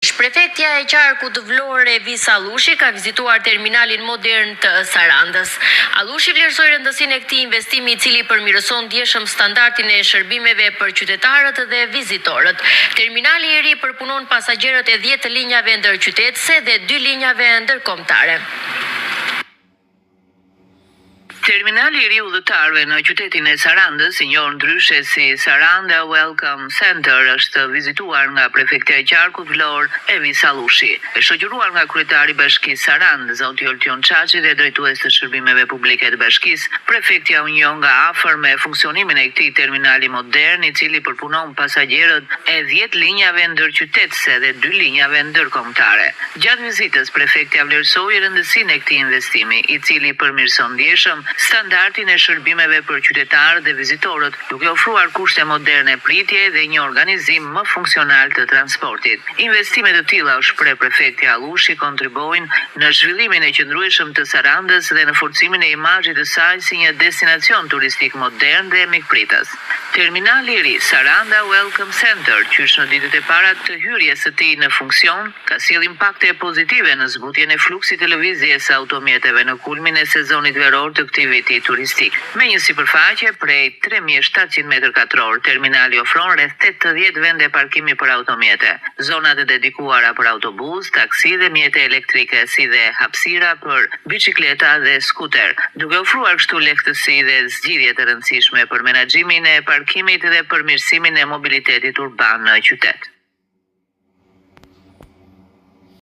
Prefektja e Qarkut Vlore Visa Allushi ka vizituar terminalin modern të Sarandës. Allushi vlerësoi rëndësinë e këtij investimi i cili përmirëson ndjeshëm standardin e shërbimeve për qytetarët dhe vizitorët. Terminali i ri përpunon pasagerët e 10 linjave ndërqytetëse dhe 2 linjave ndërkombëtare. Terminali i ri udhëtarëve në qytetin e Sarandës, i njohur ndryshe si Saranda Welcome Center, është vizituar nga prefektja e Qarkut Vlore Visa Allushi. E shoqëruar nga kryetari i Bashkisë Sarandë, zoti Oltion Çaçi dhe drejtues të shërbimeve publike të bashkisë, prefektja u njeh nga afër me funksionimin e këtij terminali modern, i cili përpunon pasagerët e 10 linjave ndërqytetëse dhe 2 linjave ndërkombëtare. Gjatë vizitës, prefektja vlerësoi rëndësinë e këtij investimi, i cili përmirëson ndjeshëm standardin e shërbimeve për qytetarët dhe vizitorët, duke ofruar kushte moderne pritje dhe një organizim më funksional të transportit. Investime të tilla, shpreh prefektja Allushi, kontribuojnë në zhvillimin e qëndrueshëm të Sarandës dhe në forcimin e imazhit të saj si një destinacion turistik modern dhe mikpritës. Terminali i ri Saranda Welcome Center, qysh në ditët e para të hyrjes së tij në funksion, ka sjellë impakte pozitive në zbutjen e fluksit të lëvizjes së automjeteve në kulmin e sezonit veror të këtij viti turistik. Me një sipërfaqe prej 3700 m2, terminali ofron rreth 80 vende parkimi për automjete, zonat e dedikuara për autobus, taksi dhe mjete elektrike, si dhe hapësira për biçikleta dhe skuter, duke ofruar kështu lehtësi dhe zgjidhje të rëndësishme për menaxhimin e parkimit dhe përmirësimin e mobilitetit urban në qytet.